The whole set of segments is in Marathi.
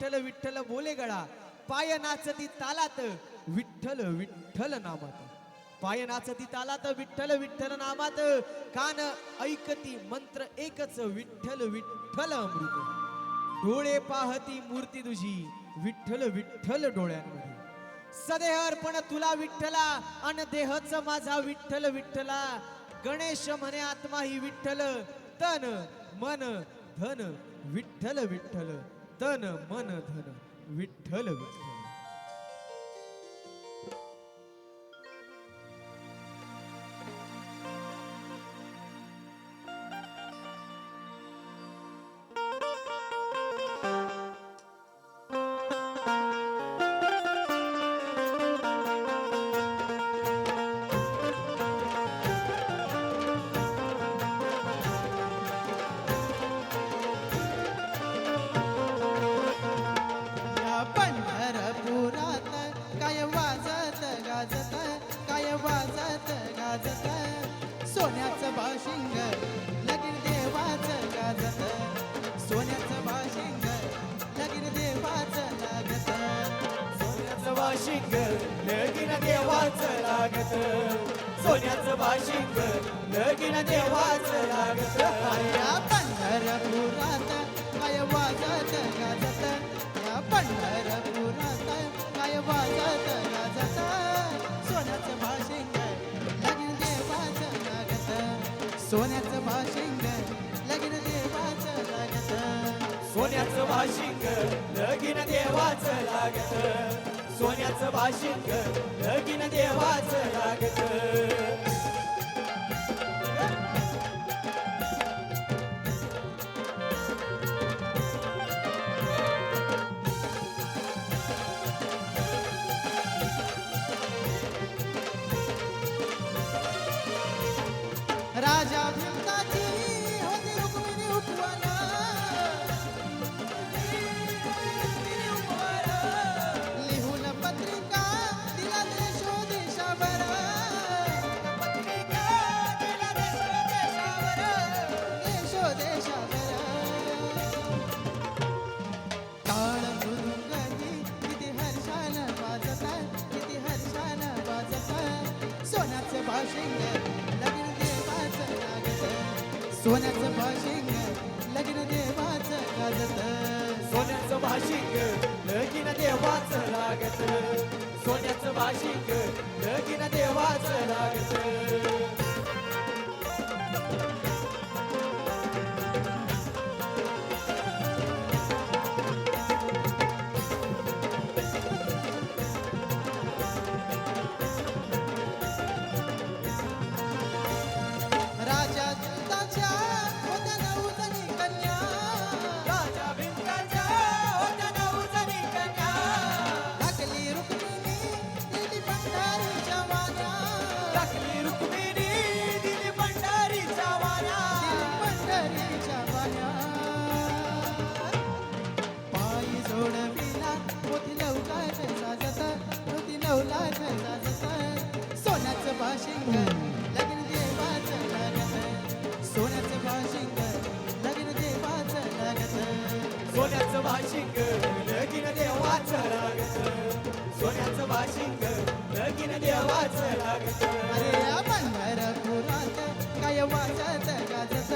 विठ्ठल विठ्ठल बोले गळा, पाय नाचती तालात विठ्ठल विठ्ठल नामात. पाय नाचती तालात विठ्ठल विठ्ठल नामात, कान ऐकती मंत्र एकच विठ्ठल विठ्ठल अमृत. डोळे पाहती मूर्ती तुझी विठ्ठल विठ्ठल डोळ्यांमध्ये. सदेह अर्पण तुला विठ्ठला, अन देहच माझा विठ्ठल विठ्ठला. गणेश म्हणे आत्मा ही विठ्ठल, तन मन धन विठ्ठल विठ्ठल. तन मन धन विठ्ठल विठ्ठल. सोन्याचं बाशिंग लगीन देवाचं गाजत. सोन्याचं बाशिंग लगीन देवाचं लागत. सोन्याचं बाशिंग लगीन देवाचं लागत. सोन्याचं बाशिंग लगीन देवाचं लागत. या पंढरपुरात काय वाजत गाजत. या पंढरपुरात काय वाजत गाजत. सोन्याचं बाशिंग लगीन देवाचं लागत. सोन्याचं बाशिंग लगीन देवाचं लागत. सोन्याचं बाशिंग लगीन देवाचं लागत. सोन्याचं बाशिंग लगीन देवाचं लागत. राजा भीमताची होती रुक्मिणी उपवन. लिहून पत्रिका दिला देशोदेशावर. देशोदेशावर टाळ मृदुंगही किती हर्षानं वाजत. किती हर्षानं वाजत. सोन्याचं बाशिंग लगीन देवाचं लागत. सोन्याचं बाशिंग लगीन देवाचं गाजत. सोन्याचं बाशिंग लगीन देवाचं लागत. सोन्याचं बाशिंग लगीन देवाचं लागत. राजा भीमताच्या होत्या 9 जणी कन्या. राजा भीमराजा होत्या 9 जणी कन्या. टाकली रुक्मिणी दिली पंढरीच्या वाऱ्या. टाकली रुक्मिणी दिली पंढरीच्या वाऱ्या. पंढरीच्या वाऱ्या. पायी जोडविला मोती नवलाच साजत. मोती नवलाच साजत. सोन्याचं बाशिंग लगीन देवाचं लागत. सोन्याचं बाशिंग लगीन देवाचं लागत. सोन्याचं बाशिंग लगीन देवाचं लागत. सोन्याचं बाशिंग लगीन देवाचं लागत. अरे या पंढरपुरात काय वाजत गाजत.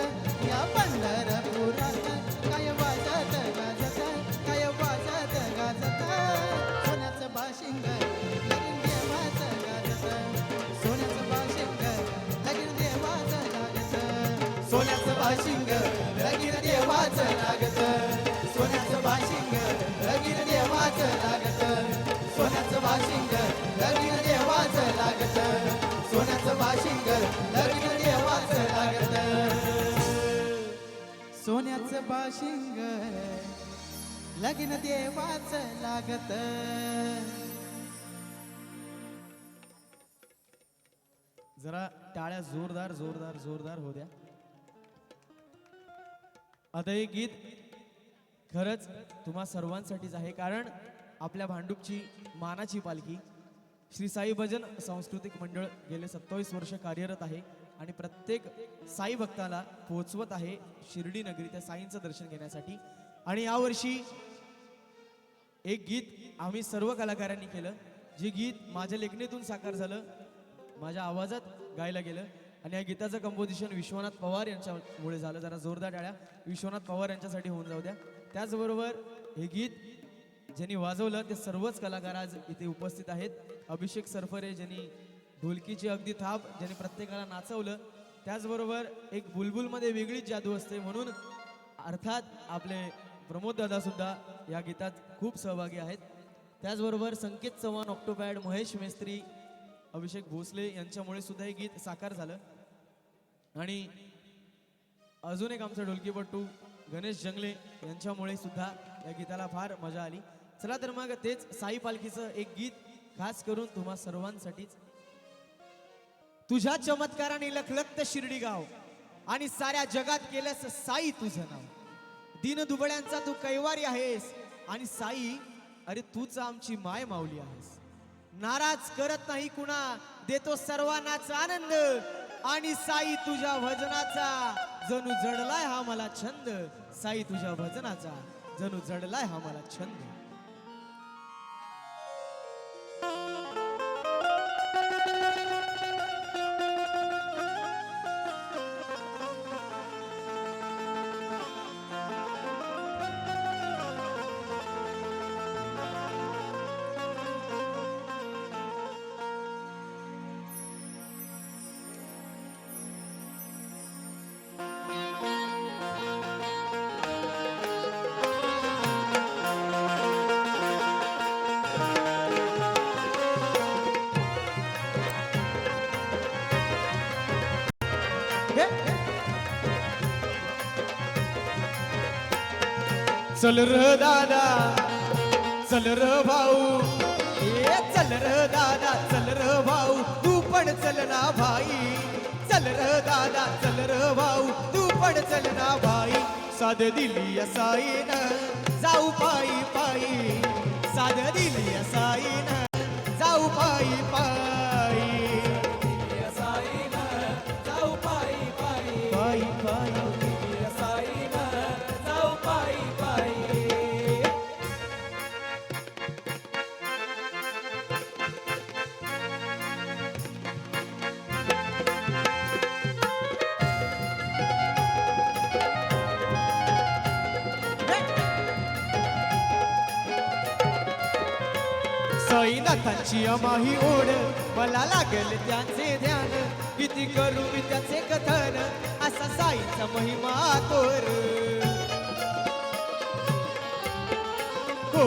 या पंढरपुरात काय वाजत गाजत. काय वाजत गाजत. सोन्याचं बाशिंग लगीन देवाचं गाजत. सोन्याचं बाशिंग लगीन देवाचं लागत. सोन्याचं बाशिंग लगीन देवाचं लागत. सोन्याचं बाशिंग लगीन देवाचं लागत. सोन्याचं बाशिंग लगीन देवाचं लागत. सोन्याचं बाशिंग लगीन देवाचं लागत. सोन्याचं बाशिंग लगीन देवाचं लागत. जरा टाळ्या जोरदार जोरदार जोरदार हो द्या. आता हे गीत खरंच तुम्हा सर्वांसाठीच आहे, कारण आपल्या भांडूपची मानाची पालखी श्री साई भजन सांस्कृतिक मंडळ गेले 27 वर्ष कार्यरत आहे आणि प्रत्येक साई भक्ताला पोहोचवत आहे शिर्डी नगरी त्या साईंचं दर्शन घेण्यासाठी. आणि यावर्षी एक गीत आम्ही सर्व कलाकारांनी केलं, जे गीत माझ्या लेखणीतून साकार झालं, माझ्या आवाजात गायला गेलं. आणि या गीताचं कंपोजिशन विश्वनाथ पवार यांच्यामुळे झालं. जरा जोरदार टाळ्या विश्वनाथ पवार यांच्यासाठी होऊन जाऊ द्या. त्याचबरोबर हे गीत ज्यांनी वाजवलं ते सर्वच कलाकार आज इथे उपस्थित आहेत. अभिषेक सरफरे ज्यांनी ढोलकीची अगदी थाप, ज्यांनी प्रत्येकाला नाचवलं. त्याचबरोबर एक बुलबुलमध्ये वेगळीच जादू असते, म्हणून अर्थात आपले प्रमोद दादा सुद्धा या गीतात खूप सहभागी आहेत. त्याचबरोबर संकेत चव्हाण, ऑक्टोपॅड, महेश मेस्त्री, अभिषेक भोसले यांच्यामुळे सुद्धा हे गीत साकार झालं. आणि अजून एक आमचा ढोलकीपट्टू गणेश जंगले यांच्यामुळे सुद्धा या गीताला फार मजा आली. चला तर मग तेच साई पालखीचं एक गीत खास करून तुम्हा सर्वांसाठीच. तुझ्या चमत्काराने लखलखत शिर्डी गाव आणि साऱ्या जगात केलंस साई तुझं नाव. दीन दुबळ्यांचा तू कैवारी आहेस आणि साई अरे तूच आमची माय माऊली आहेस. नाराज करत नाही कुणा, देतो सर्वांनाच आनंद आणि साई तुझ्या भजनाचा जणू जडलाय हा मला छंद. साई तुझ्या भजनाचा जणू जडलाय हा मला छंद. चल र दादा चल र भाऊ, ए चल र दादा चल र भाऊ, तू पण चल ना भाई. चल र दादा चल र भाऊ, तू पण चल ना भाई. साध दिली साईन जाऊ पायी पायी, साध दिली साईन जाऊ पायी पायी, साईन जाऊ पायी पायी, पायी पायी. साईन जाऊ पायी पायी. साईनाथांची अमाही ओढ मला लागल त्यांचे ध्यान. किती करू मी त्याचे कथन, असा साईचा महिमा तोर. हो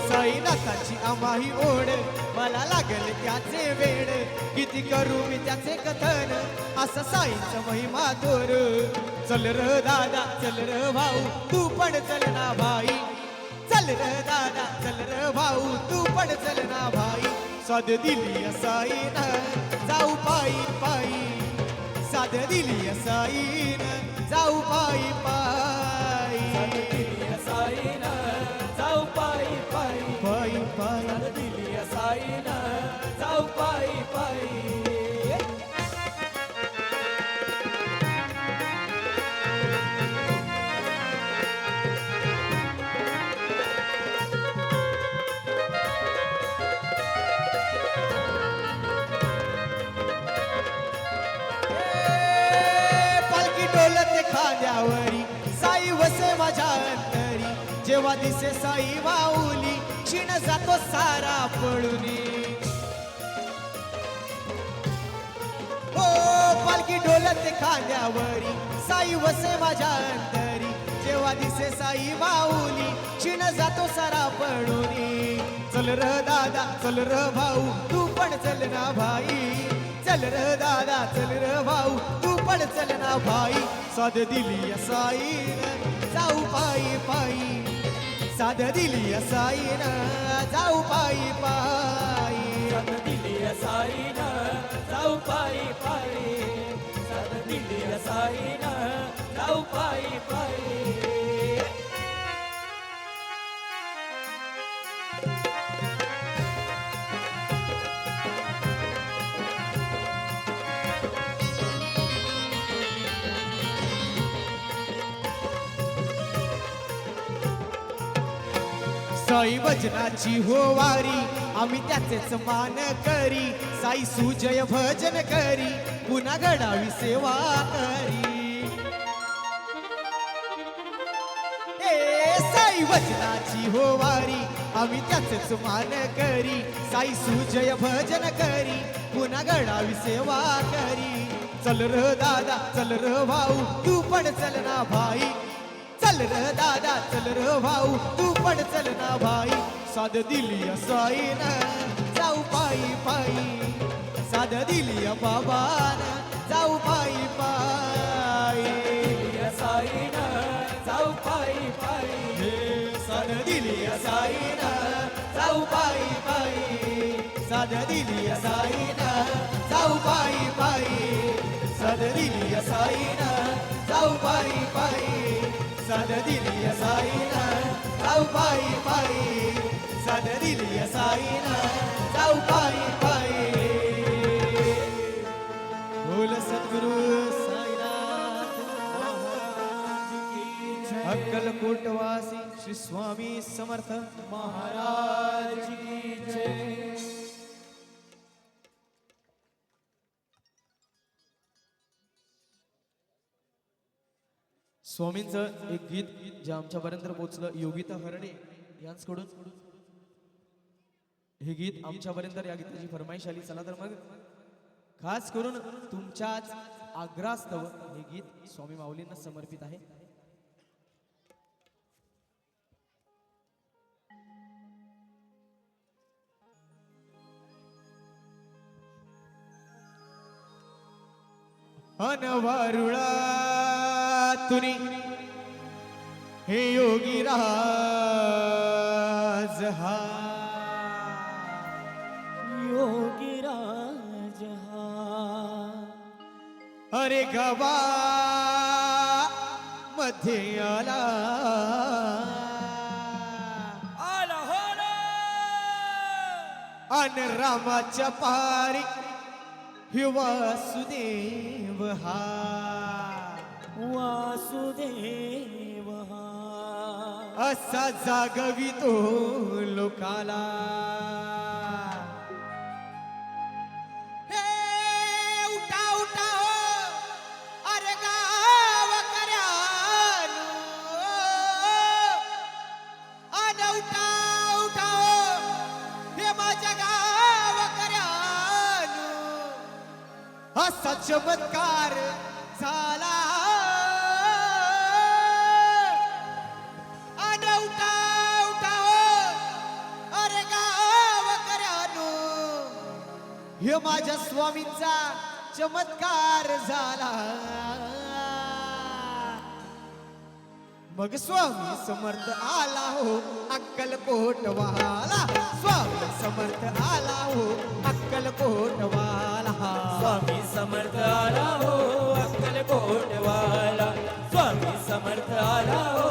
साईनाथांची अमाही ओढ मला लागल त्याचे वेड. किती करू मी त्याचे कथन, असा साईचा महिमा तोर. चल र दादा चल र भाऊ, तू पण चल ना भाई. चल र दादा चल र भाऊ, तू पण चल ना भाई. साध दिली साईन जाऊ पायी पायी, साध दिली साईन जाऊ पायी पायी, साईन जाऊ पायी पायी, पायी पायी. दिली साईन जाऊ पायी पायी. पालखी डोलते खांद्यावरी, साई वसे माझ्या अंतरी. जेव्हा दिसे साई माऊली, क्षीण जातो सारा पडूनी. हो पालखी डोलते खांद्यावरी, साई वसे माझ्या अंतरी. जेव्हा दिसे साई माऊली, क्षीण जातो सारा पडूनी. चल र दादा चल र भाऊ, तू पण चल ना भाई. चल र दादा चल र भाऊ, तू पण चल ना भाई. साध दिली साईन जाऊ पायी पायी, साध दिली साईन जाऊ पायी पायी. साध दिली साईन जाऊ पायी पायी, साध दिली साईन जाऊ पायी पायी. साई भजनाची हो वारी आम्ही त्याचेच मान करी साई सुजय भजन करी पुन्हा घडावी सेवा करी साई भजनाची हो वारी आम्ही त्याचेच मान करी साई सुजय भजन करी पुन्हा घडावी सेवा करी चल र दादा चल र भाऊ तू पण चल ना भाई चल र दादा चल र भाऊ तू पण चल ना भाई साध दिली साईन जाऊ पायी पायी साध दिली बाबान जाऊ पायी पायी साईन जाऊ पायी पायी साध दिली साईन जाऊ पायी पायी साध दिली साईन जाऊ पायी पायी साध दिली साईन जाऊ पायी पायी साध दिली साईन जाऊ पायी पायी साध दिली साईन जाऊ पायी पायी बोल सद्गुरु साईनाथ महाराज की जय अक्कलकोटवासी श्री स्वामी समर्थ महाराज की जय स्वामींचं एक गीत जे आमच्यापर्यंत पोहोचलं योगिता हरणे यांच्याकडून हे गीत आमच्यापर्यंत या गीताची फरमाईश आली चला तर मग खास करून तुमच्याच आग्रहास्तव हे गीत स्वामी माऊलींना समर्पित आहे अनवारुळा तुनी हे योगी राज हा योगीराज हा अरे गवा मध्ये आला आला हो अन रामाच्या पारी हे वासुदेव हा वासुदेव हा असा जागवितो लोकाला हे उठा उठा हो अरे गाव कर्यानो अन उठा उठा हो हे माझ्या गाव कर्यानो असा चमत्कार झाला अन उठा उठा हो अरे गाव कर्यानो हे माझ्या स्वामींचा चमत्कार झाला मग स्वामी समर्थ आला हो अक्कलकोटवाला स्वामी समर्थ आला हो अक्कलकोटवाला स्वामी समर्थ आला हो अक्कलकोटवाला स्वामी समर्थ आला हो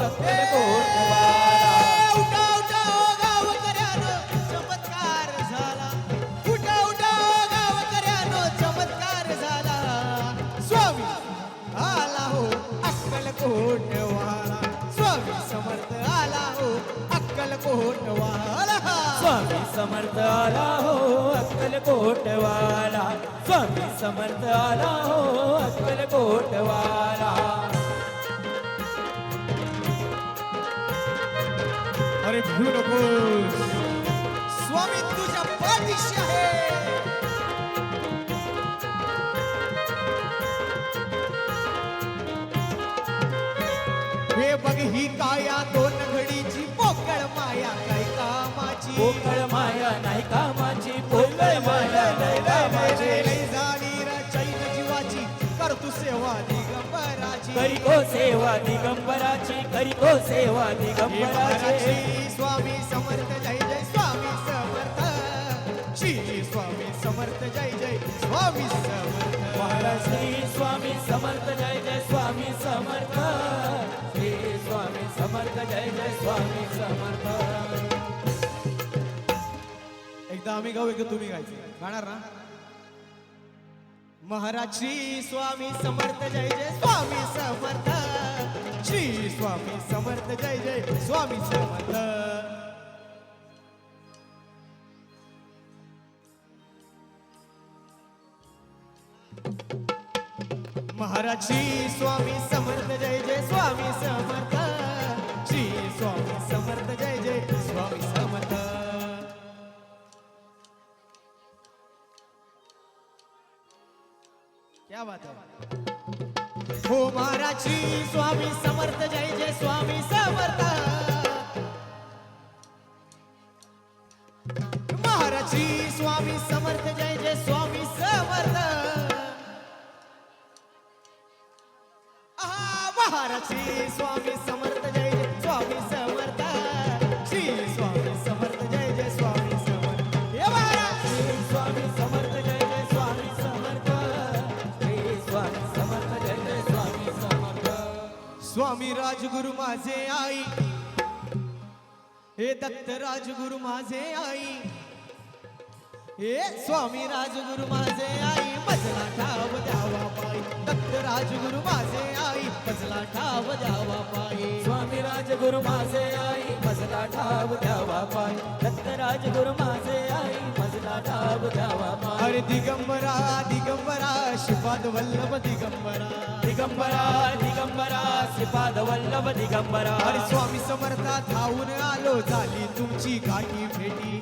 अक्कलकोटवाला उठा उठा हो गावकऱ्यानो चमत्कार झाला उठा उठा हो गावकऱ्यानो चमत्कार झाला स्वामी आला हो अक्कलकोटवाला स्वामी समर्थ आला हो अक्कलकोटवाला स्वामी समर्थ आला हो अक्कलकोटवाला स्वामी समर्थ आला हो अक्कलकोटवाला अरे भिऊ नकोस स्वामी तुझ्या पाठीशी आहे हे बघ ही काया दोन घडीची पोकळ माया काय कामाची पोकळ माया नाही कामाची पोकळ माया नाही कामाची लई झाली र चैन जीवाची कर तू सेवा दिगंबराची करी को सेवा दिगंबराची करी को सेवा दिगंबराची स्वामी समर्थ जय जय स्वामी समर्थ श्री स्वामी समर्थ जय जय स्वामी समर्थ महाराज श्री स्वामी समर्थ जय जय स्वामी समर्थ श्री स्वामी समर्थ जय जय स्वामी समर्थ एकदा आम्ही गाऊ एकदा तुम्ही गायचं गाणार ना महाराज श्री स्वामी समर्थ जय जय स्वामी समर्थ श्री स्वामी समर्थ जय जय स्वामी समर्थ महाराज श्री स्वामी समर्थ जय जय स्वामी समर्थ श्री स्वामी समर्थ जय जय स्वामी समर्थ क्या बात है हो महाराज श्री स्वामी समर्थ जय जय स्वामी समर्थ महाराज श्री स्वामी समर्थ जय जय स्वामी समर्थ महाराज श्री स्वामी समर्थ जय जय स्वामी समर्थ श्री स्वामी समर्थ जय जय स्वामी समर्थ हे महाराज श्री स्वामी समर्थ जय जय स्वामी समर्थ श्री स्वामी समर्थ जय जय स्वामी समर्थ स्वामी राजगुरु माझे आई हे दत्त राजगुरु माझे आई हे स्वामी राजगुरु माझे आई मजला ठाव द्यावा पायी दत्त राजगुरु माझे आई मजला ठाव द्यावा पायी स्वामी राजगुरु माझे आई मजला ठाव द्यावा पाय दत्त राजगुरु माझे आई मजला ठाव द्यावा पाय अरे दिगंबरा दिगंबरा श्रीपाद वल्लभ दिगंबरा दिगंबरा दिगंबरा श्रीपाद वल्लभ दिगंबरा अरे स्वामी समर्था धावून आलो झाली तुमची गाठी भेटी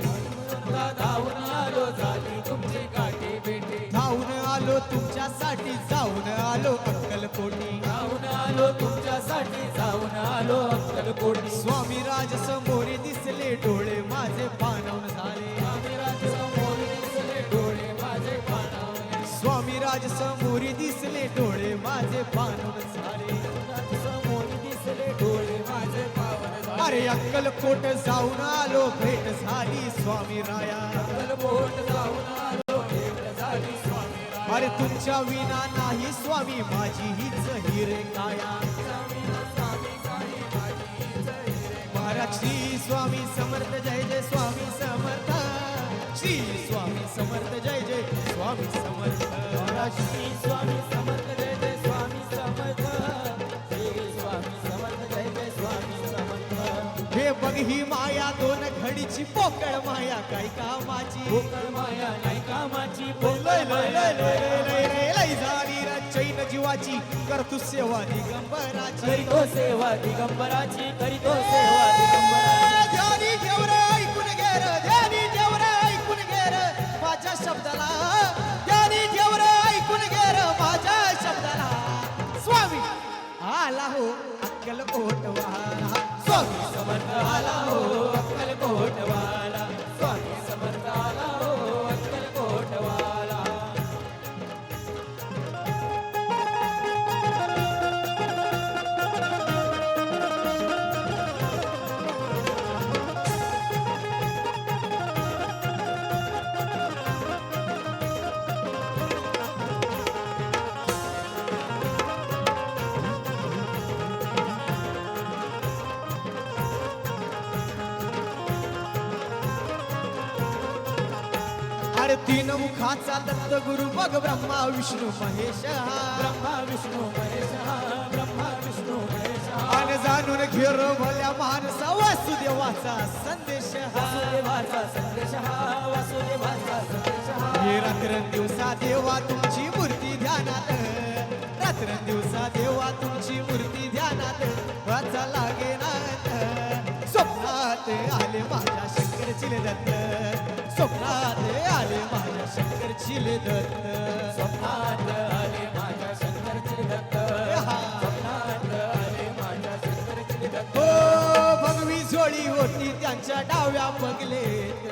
धावून आलो झाली तुमची गाठी भेटी धावून आलो तुमच्यासाठी जाऊन आलो अक्कलकोटी धावून आलो तुमच्यासाठी जाऊन आलो अक्कलकोटी स्वामी राज समोरी दिसले डोळे माझे पाणवून झाले स्वामी राज समोरी दिसले डोळे माझे पाणावले स्वामी राज समोरी दिसले डोळे माझे पाणवून झाले समोरी दिसले डोळे माझे पावन झाले अरे अक्कलकोट जाऊन आलो भेट झाली स्वामी राया अक्कलकोट जाऊन आलो भेट झाली स्वामी राया अरे तुमच्या विना नाही स्वामी माझी हीच हिरे काया महाराज श्री स्वामी समर्थ जय जय स्वामी समर्थ श्री स्वामी समर्थ जय जय स्वामी समर्थ महाराज श्री स्वामी समर्थ जय जय स्वामी समर्थ श्री स्वामी समर्थ जय जय स्वामी समर्थ हे बघ ही माया दोन घडीची पोकळ माया काय कामाची पोकळ माया नाही कामाची लय पोकळ लय माया लय लय लय लय लय लय झाली रे चैन जीवाची करतु सेवा दिगंबराची करीतो सेवा दिगंबराची करीतो सेवा दिगंबराची ध्यानी ठेव रे ऐकून घे रे ध्यानी ठेव रे ऐकून घे रे माझ्या शब्दाला ध्यानी ठेव रे ऐकून घे रे माझ्या शब्दाला स्वामी आला हो अक्कलकोट वाला स्वामी समर्थ आला हो अक्कलकोट वाला स्वामी समर्थ आला हो अक्कलकोट वाला अरे तीन मुखाचा दत्त गुरु बघ ब्रह्मा विष्णू महेश हा ब्रह्मा विष्णू महेश हा ब्रह्मा विष्णू महेश हा आणि जाणून घेर भल्या माणसा वासुदेवाचा संदेश हा वासुदेवाचा संदेश हा वासुदेवाचा संदेश हा हे रात्रंदिवसा देवा तुमची मूर्ती ध्यानात रात्रंदिवसा देवा तुमची मूर्ती ध्यानात वाचा लागेनात स्वप्नात आले माझ्या शंकर चिले दत्त स्वप्नात आले माझ्या शंकर चिले दत्त स्वप्नात आले माझ्या शंकरची दत्त स्वप्नात आले माझ्या शंकरची दत्त हो भगवी जोडी होती त्यांच्या डाव्या बगलेत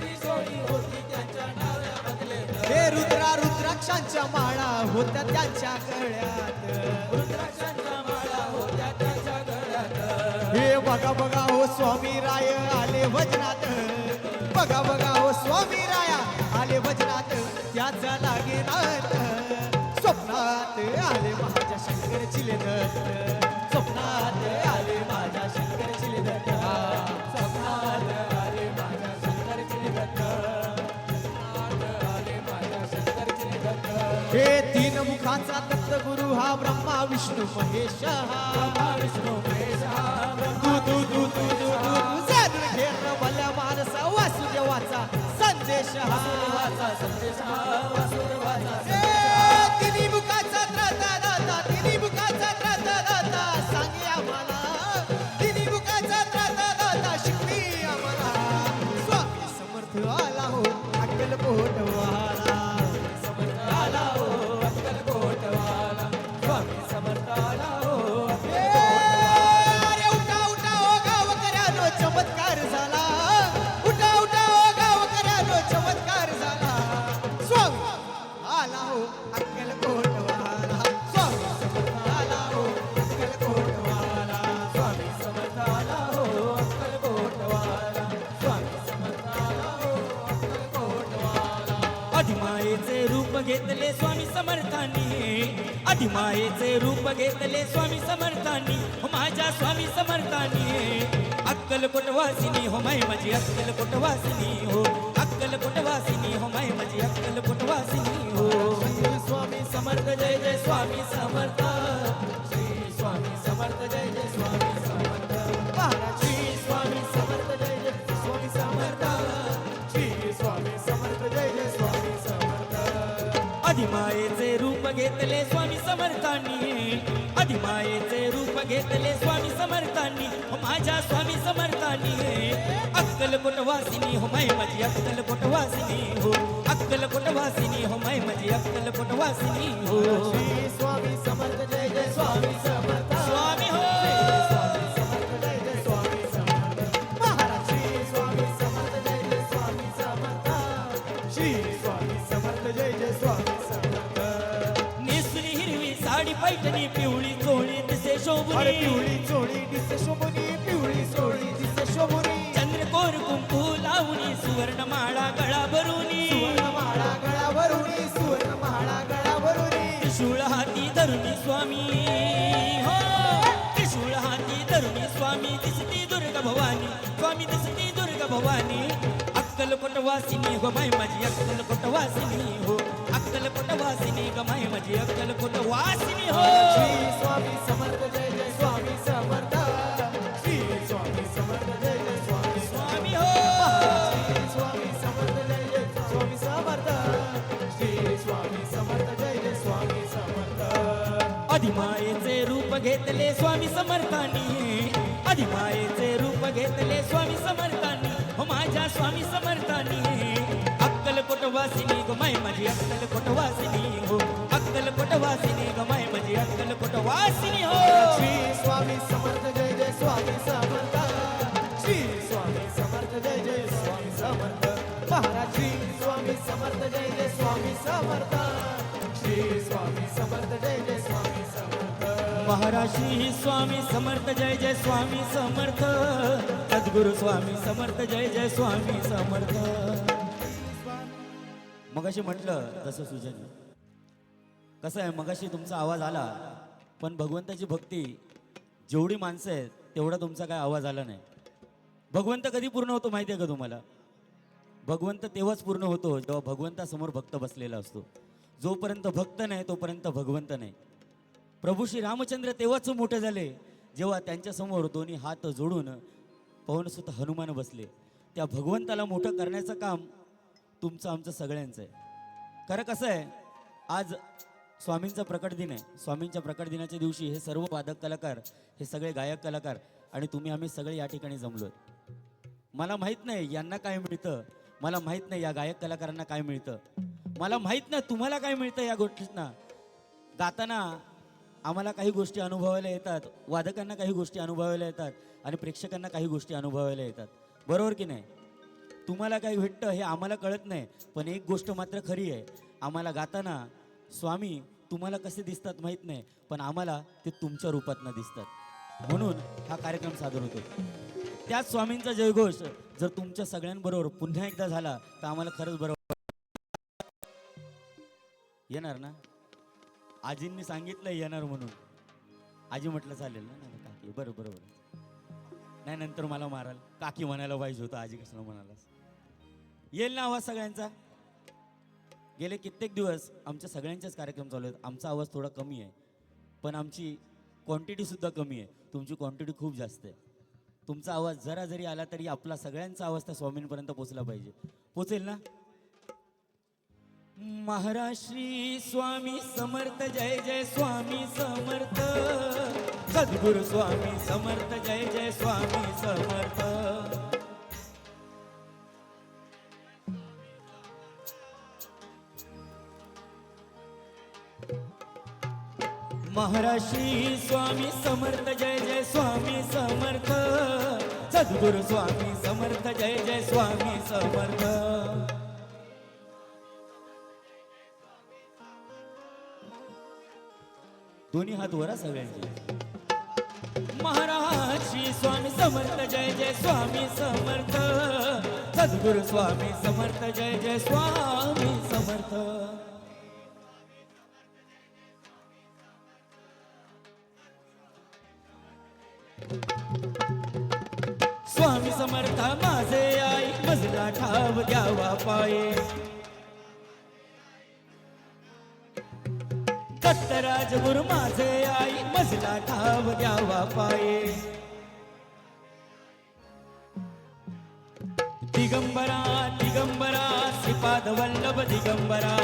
ती जोडी होती त्यांच्या डाव्या बगलेत हे रुद्राक्षांच्या माळा होत्या त्यांच्या गळ्यात रुद्राक्षांच्या माळा होत्या त्यांच्या गळ्यात हे बघा बघा हो स्वामी राय आले वजनात बघा बघा हो स्वामी राया आले वजनात त्याचा लागे नात स्वप्नात आले माझ्या शंकर चिले दत्त स्वप्नात आले माझ्या शंकर चिले दत्त स्वप्नात आले माझ्या शंकरची दत्त स्वप्नात आले माझ्या शंकरची दत्त हे तीन मुखाचा दत्त गुरु हा ब्रह्मा विष्णू महेश हा ब्रह्मा विष्णू महेश हा तू तू तू तू तू तू जाणून घे र भल्या माणसा वासुदेवाचा संदेश हा वासुदेवाचा संदेश हा वासुदेवाचा हे तिन्ही मुखाचा त्राता घेतले स्वामी समर्थांनी अधिमायेचे रूप घेतले स्वामी समर्थांनी हो माझ्या स्वामी समर्थांनी अक्कलकोट वासिनी हो माय माझी अक्कलकोट वासिनी हो अक्कलकोट वासिनी हो माय माझी अक्कलकोट वासिनी हो श्री स्वामी समर्थ जय जय स्वामी समर्थ श्री स्वामी समर्थ जय जय स्वामी समर्थ महाराज श्री स्वामी समर्थ जय जय स्वामी समर्थ श्री स्वामी समर्थ जय जय स्वामी समर्थ अधिमायेचे रूप घेतले स्वामी समर्थांनी अधिमायेचे रूप घेतले स्वामी समर्थांनी हो माझ्या स्वामी समर्थांनी अक्कलकोट वासिनी हो माय माझी अक्कलकोट वासिनी हो अक्कलकोट वासिनी हो माय माझी अक्कलकोट वासिनी हो श्री स्वामी समर्थ जय जय स्वामी समर्थ स्वामी हो स्वामी समर्थ जय जय स्वामी समर्थ महाराज श्री स्वामी समर्थ जय जय स्वामी समर्थ श्री स्वामी समर्थ जय जय स्वामी समर्थ नेसली हिरवी साडी पैठणी पिवळी चोळी दिसे अरे शोभुनी पिवळी चोळी दिसे शोभुनी पिवळी चोळी दिसे शोभुनी चंद्रकोर कुंकू लावणी सुवर्ण माळा गळा भरुनी सुवर्ण माळा गळावरुनी सुवर्ण माळा गळावरुनी त्रिशूळ हाती धरुनी स्वामी हो त्रिशूळ हाती धरुनी स्वामी दिसती दुर्गा भवानी स्वामी दिसती दुर्गा भवानी अक्कलकोट वासिनी ग माय माझी अक्कलकोट वासिनी हो अक्कलकोट वासिनी ग माय माझी अक्कलकोट वासिनी हो श्री स्वामी समर्थ जय जय स्वामी समर्थ श्री स्वामी समर्थ जय जय स्वामी स्वामी हो श्री स्वामी समर्थ जय जय स्वामी समर्थ श्री स्वामी समर्थ जय जय स्वामी समर्थ अधिमायेचे रूप घेतले स्वामी समर्थांनी अधिमायेचे रूप घेतले स्वामी समर्थांनी हो माझ्या स्वामी समर्थांनी अक्कलकोट वासिनी ग माय माझी अक्कलकोट वासिनी हो अक्कलकोट वासिनी ग माय माझी अक्कलकोट वासिनी हो श्री स्वामी समर्थ जय जय स्वामी समर्थ श्री स्वामी समर्थ जय जय स्वामी समर्थ महाराज श्री स्वामी समर्थ जय जय स्वामी समर्थ श्री स्वामी समर्थ जय जय स्वामी समर्थ महाराष्ट्री स्वामी समर्थ जय जय स्वामी समर्थ सद्गुरु स्वामी समर्थ जय जय स्वामी समर्थ मगाशी म्हटलं तसं सुजन कसं आहे मगाशी तुमचा आवाज आला पण भगवंताची भक्ती जेवढी माणसं आहेत तेवढा तुमचा काय आवाज आला नाही भगवंत कधी पूर्ण होतो माहिती आहे का तुम्हाला भगवंत तेव्हाच पूर्ण होतो जेव्हा भगवंतासमोर भक्त बसलेला असतो जोपर्यंत भक्त नाही तोपर्यंत भगवंत नाही प्रभू श्री रामचंद्र तेव्हाच मोठे झाले जेव्हा त्यांच्यासमोर दोन्ही हात जोडून पवनसुत हनुमान बसले त्या भगवंताला मोठं करण्याचं काम तुमचं आमचं सगळ्यांचं आहे खरं कसं आहे आज स्वामींचा प्रकट दिन आहे स्वामींच्या प्रकट दिनाच्या दिवशी हे सर्व वादक कलाकार हे सगळे गायक कलाकार आणि तुम्ही आम्ही सगळे या ठिकाणी जमलो मला माहीत नाही यांना काय मिळतं मला माहीत नाही या गायक कलाकारांना काय मिळतं मला माहीत नाही तुम्हाला काय मिळतं या गोष्टींना गाताना आम्हाला काही गोष्टी अनुभवायला येतात वादकांना काही गोष्टी अनुभवायला येतात आणि प्रेक्षकांना काही गोष्टी अनुभवायला येतात बरोबर की नाही तुम्हाला काय भेटतं हे आम्हाला कळत नाही पण एक गोष्ट मात्र खरी आहे आम्हाला गाताना स्वामी तुम्हाला कसे दिसतात माहीत नाही पण आम्हाला ते तुमच्या रूपातनं दिसतात म्हणून हा कार्यक्रम सादर होतो त्याच स्वामींचा जयघोष जर तुमच्या सगळ्यांबरोबर पुन्हा एकदा झाला तर आम्हाला खरंच बरोबर येणार ना आजींनी सांगितलं येणार म्हणून आजी म्हटलं चालेल ना नाही काकी बरं बरोबर नाही नंतर मला माराल काकी म्हणायला पाहिजे होतं आजी कसं म्हणालास येईल ना आवाज सगळ्यांचा गेले कित्येक दिवस आमच्या सगळ्यांचेच कार्यक्रम चालू आहेत आमचा आवाज थोडा कमी आहे पण आमची क्वांटिटी सुद्धा कमी आहे तुमची क्वांटिटी खूप जास्त आहे तुमचा आवाज जरा जरी आला तरी आपला सगळ्यांचा आवाज त्या स्वामींपर्यंत पोचला पाहिजे पोचेल ना महाराष्ट्री स्वामी समर्थ जय जय स्वामी समर्थ सद्गुरु स्वामी समर्थ जय जय स्वामी समर्थ महाराष्ट्री स्वामी समर्थ जय जय स्वामी समर्थ सद्गुरु स्वामी समर्थ जय जय स्वामी समर्थ दोन्ही हात वरा सगळ्यांचे महाराज श्री स्वामी समर्थ जय जय स्वामी समर्थ सद्गुरु स्वामी समर्थ जय जय स्वामी समर्थ ठाव द्यावा पाये दत्तराज गुरु माझे आई मजला ठाव द्यावा पाये दिगंबरा दिगंबरा श्रीपाद वल्लभ दिगंबरा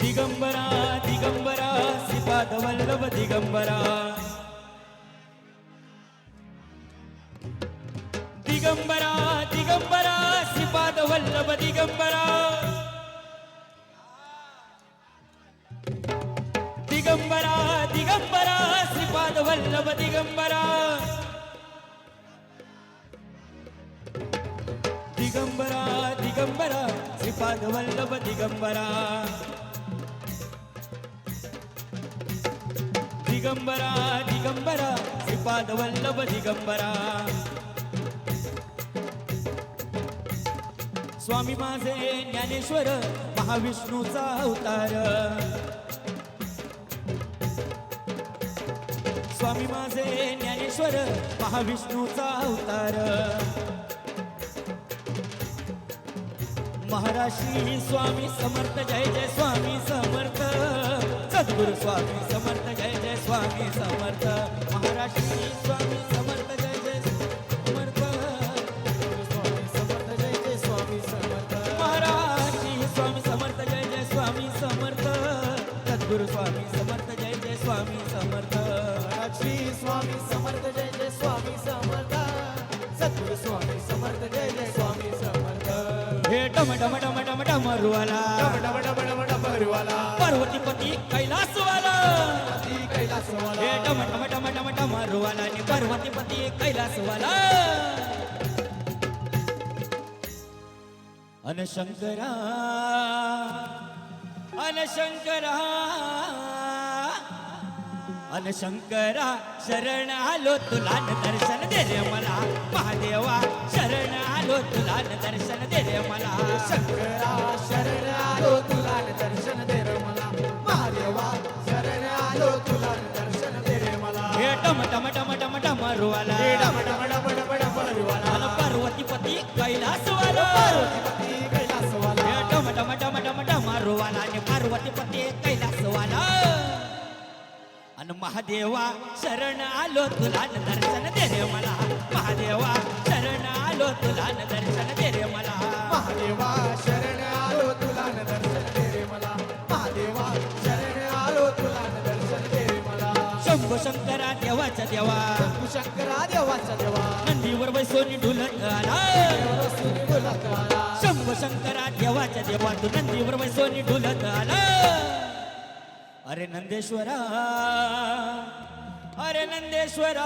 दिगंबरा दिगंबरा श्रीपाद वल्लभ दिगंबरा दिगंबरा दिगंबरा श्रीपाद वल्लभ दिगंबरा दिगंबरा दिगंबरा श्रीपाद वल्लभ दिगंबरा दिगंबरा दिगंबरा श्रीपाद वल्लभ दिगंबरा दिगंबरा दिगंबरा श्रीपाद वल्लभ दिगंबरा स्वामी माझे ज्ञानेश्वर महाविष्णूचा अवतार स्वामी माझे ज्ञानेश्वर महाविष्णूचा अवतार महाराष्ट्री स्वामी समर्थ जय जय स्वामी समर्थ सद्गुरु स्वामी समर्थ जय जय स्वामी समर्थ महाराष्ट्री स्वामी समर्थ जय जय समर्थ स्वामी समर्थ जय जय स्वामी समर्थ महाराष्ट्री स्वामी समर्थ जय जय स्वामी समर्थ सद्गुरु स्वामी समर्थ जय जय स्वामी समर्थ श्री स्वामी समर्थ जय जय स्वामी समर्थ सद्गुरु स्वामी समर्थ जय जय स्वामी समर्थ हे डम डम डम डम डमरुवाला डब डब डब डब डबरुवाला पार्वतीपती कैलासवाला ती कैलासवाला हे डम डम डम डम डमरुवाला आणि पार्वतीपती कैलासवाला अन शंकरा अन शंकरा अन शंकरा शरण आलो तुला न दर्शन दे रे मला महादेवा शरण आलो तुला न दर्शन दे रे मला शंकरा शरण आलो तुला न दर्शन दे रे मला महादेवा शरण आलो तुला न दर्शन दे रे मला हे डम डम डम डम डमरुवाला डब डब डब डब डबरुवाला अन पार्वतीपती कैलासवाला पार्वतीपती कैलासवाला हे डम डम डम डम डमरुवाला आणि पार्वतीपती कैलासवाला अन महादेवा शरण आलो तुला न दर्शन दे रे मला महादेवा शरण आलो तुला न दर्शन दे रे मला महादेवा शरण आलो तुला न दर्शन दे रे मला महादेवा शरण आलो तुला न दर्शन दे रे मला शंभू शंकरा देवाचा देवा शंभू शंकरा देवाचा देवा नंदीवर बैसोनी ढुलत आला सुनी बोलत आला शंभू शंकरा देवाचा देवा तू नंदीवर बैसोनी ढुलत आला अरे नंदेश्वरा अरे नंदेश्वरा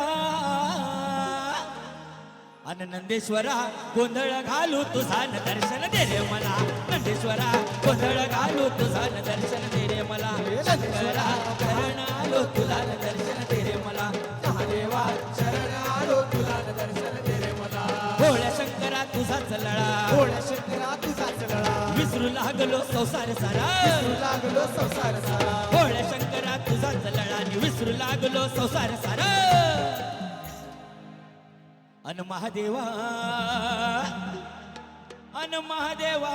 अन नंदेश्वरा गोंधळ घालू तुझा न दर्शन दे रे मला नंदेश्वरा गोंधळ घालू तुझा न दर्शन दे रे मला शंकरा शरण आलो तुला न दर्शन दे रे मला महादेवा शरण आलो तुला न दर्शन दे रे मला भोळ्या शंकरा तुझाच लळा भोळ्या शंकरा तुझाच लळा विसरू लागलो संसार सारा विसरू लागलो संसार सारा भोळ्या शंकरा तुझाच लळा आणि विसरू लागलो संसार सारा अन महादेवा अन महादेवा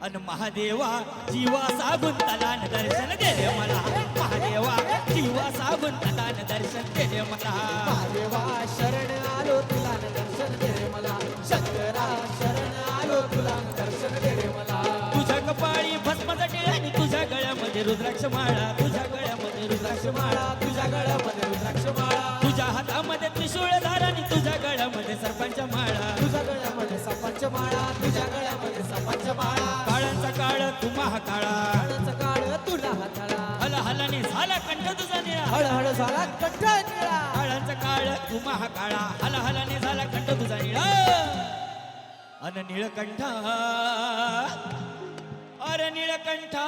अन महादेवा जीवा साबून तलान दर्शन दे रे मला महादेवा जीवा साबून तलान दर्शन दे रे मला महादेवा शरण आलो तुला न दर्शन दे रे मला शंकरा शरण आलो तुला न दर्शन दे रे मला तुझ्या कपाळी भस्माचा टिळा आणि तुझ्या गळ्यामध्ये रुद्राक्ष माळा तुझ्या गळ्यामध्ये रुद्राक्ष माळा तुझ्या गळ्यामध्ये रुद्राक्ष माळा तुझ्या हातामध्ये त्रिशूळ धार आणि तुझ्या गळ्यामध्ये सरपंच माळा तुझ्या गळ्यामध्ये सापांच्या माळा तुझ्या गळ्यामध्ये सापांच्या माळा काळांचा काळ तू महाकाळा काळाचा काळ तुला हाताळा हल हलाने झाला कंठ तुझा निळा हळहळ झाला कंठ निळा काळांचा काळ तू महाकाळा हल हलाने झाला कंठ तुझा निळा अन निळकंठा अरे निळकंठा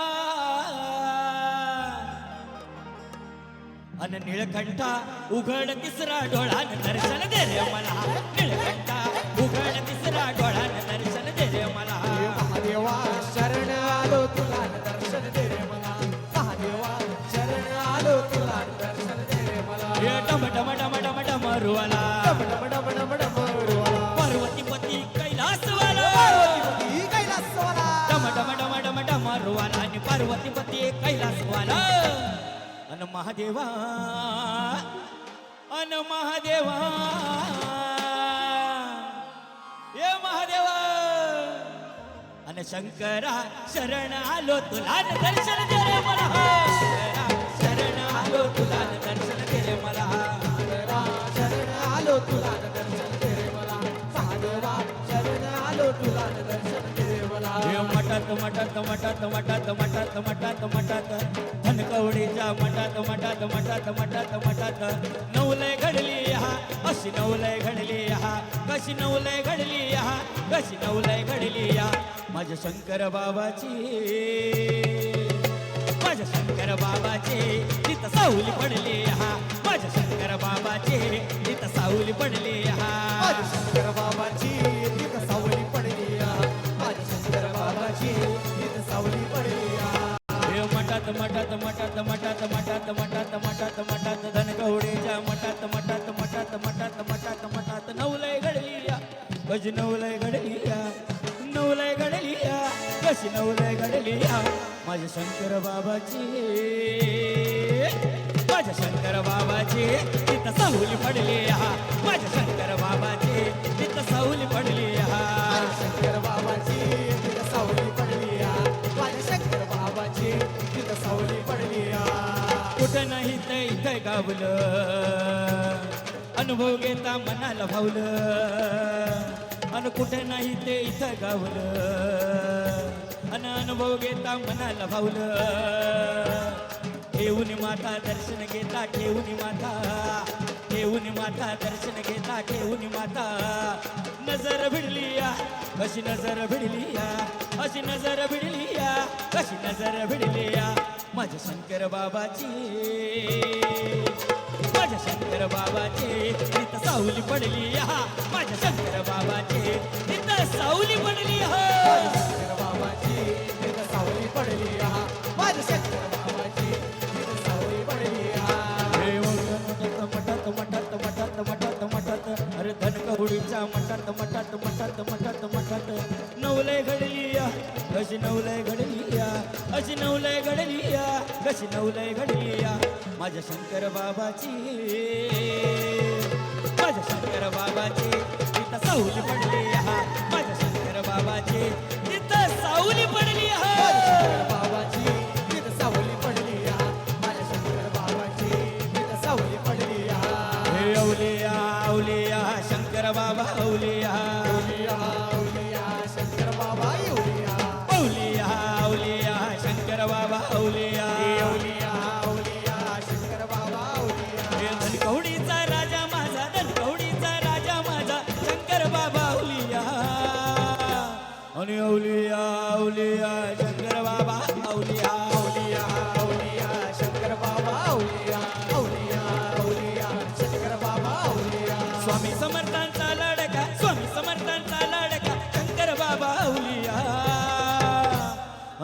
अन निळकंठा उघड तिसरा डोळान दर्शन दे रे मला निळकंठा उघड तिसरा डोळान दर्शन दे रे मला महादेवा शरण आलो तुला न दर्शन दे रे मला महादेवा शरण आलो तुला न दर्शन दे रे मला हे डम डम डम डम डमरुवाला डम डम डम डम डमरुवाला पार्वतीपती कैलासवाला पार्वतीपती कैलासवाला डम डम डम डम डमरुवाला आणि पार्वतीपती कैलासवाला अन महादेवा अन महादेवा ये महादेवा अन शंकरा शरण आलो तुला न दर्शन दे रे मला शंकरा शरण आलो तुला न दर्शन दे रे मला शरण आलो तुला दर्शन दे रे मला महादेवा शरण आलो तुला दर्शन दे रे मला हे मठात मठात मठात मठात मठात मठात मठात धनकवडीच्या मठात मठात मठात मठात मठात नवलय घडली हा अशी नवलय घडली हा कशी नवलय घडली हा कशी नवलय घडली या माझ्या शंकर बाबाची माझ्या शंकर बाबाची तिथं सावली पडली हा माझ्या शंकर बाबाची तिथं सावली पडली हा माझ्या शंकर बाबाची तिथं सावली पडली माझ्या शंकर बाबाची तिथं सावली पडली हे मठात मठात मठात मठात मठात मठात मठात मठात धनगवडीच्या मठात मठात मठात मठात मठात मठात नवलय घडली या कशी नवलय घडली या नवलय घडली या कशी नवलय घडली या माझ्या शंकर बाबाची माझ्या शंकर बाबाची तिथं सावली पडली हा माझ्या शंकर बाबाची तिथं सावली पडली हा शंकर बाबाची तिथं सावली पडली माझ्या शंकर बाबाची तिथं सावली पडली कुठं नाही ते इथं गावलं अनुभव घेता मनाला भावलं अन कुठे नाही ते इथं गावलं अन अनुभव घेता मनाला भावलं ठेवून माता दर्शन घेता ठेवून माता दर्शन घेता ठेवून माता नजर भिडली या कशी नजर भिडली या अशी नजर भिडली या कशी नजर भिडली या माझ्या शंकर बाबाची माझ्या शंकर बाबाची तिथं सावली पडली हा माझ्या शंकर बाबाची तिथं सावली पडली हा शंकर बाबाची तिथं सावली पडली माझ्या शंकर बाबाची तिथं सावली पडली हे मठात मठात मठात मठात मठात अरे धनकवडीच्या मठात मठात मठात मठात मठात नवलय घडली या कशी नवलय घडली या अशी नवलय घडली या कशी नवलय घडली या माझ्या शंकर बाबाची माझ्या शंकर बाबाची तिथं सावली पडली हा माझ्या शंकर बाबाची तिथं सावली पडली हा बाबाची तिथं सावली पडली माझ्या शंकर बाबाची तिथं सावली पडली हे औलिया औलिया शंकर बाबा औलिया औलिया शंकर बाबा औलिया औलिया औलिया शंकर बाबा औलिया औलिया शंकर बाबा औलिया हे धनकवडीचा राजा माझा धनकवडीचा राजा माझा शंकर बाबा औलिया आणि औलिया औलिया शंकर बाबा औलिया औलिया शंकर बाबा औलिया शंकर बाबा औलिया स्वामी समर्थांचा लाडका स्वामी समर्थांचा लाडका शंकर बाबा औलिया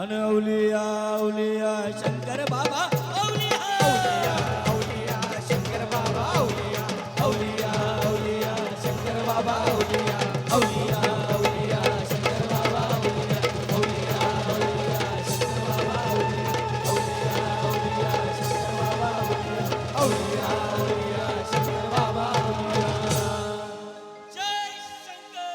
आणि औलिया औलिया शंकर बाबा औलिया औलिया शंकर बाबा औलिया शंकर बाबा औलिया औलिया औलिया शंकर बाबा औलिया शंकर बाबा औलिया शंकर बाबा जय शंकर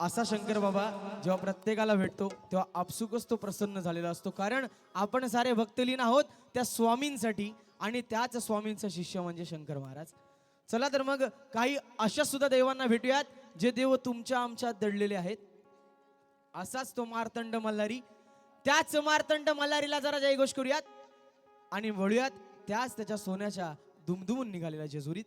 असा शंकर बाबा जेव्हा प्रत्येकाला भेटतो तेव्हा आपसुकच तो प्रसन्न झालेला असतो, कारण आपण सारे भक्तलीन आहोत त्या स्वामींसाठी आणि त्याच स्वामींचा शिष्य म्हणजे शंकर महाराज. चला तर मग काही अशा सुद्धा देवांना भेटूयात जे देव तुमच्या आमच्यात दडलेले आहेत. असाच तो मार्तंड मल्हारी, त्याच मार्तंड मल्हारीला जरा जयघोष करूयात आणि वळूयात त्याच त्याच्या सोन्याच्या दुमदुमून निघालेल्या जेजुरीत.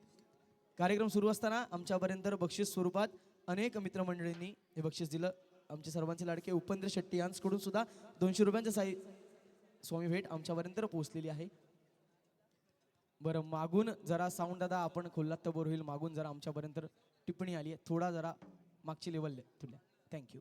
कार्यक्रम सुरू असताना आमच्यापर्यंत बक्षीस स्वरूपात अनेक मित्रमंडळींनी हे बक्षीस दिलं. आमचे सर्वांचे लाडके उपेंद्र शेट्टी यांच्याकडून सुद्धा 200 रुपयांचं स्वामी भेट आमच्यापर्यंत पोहोचलेली आहे. बरं मागून जरा साऊंड दादा आपण खोललात तर बरं होईल. मागून जरा आमच्यापर्यंत टिप्पणी आली आहे, थोडा जरा मागची लेवल तुला. थँक्यू.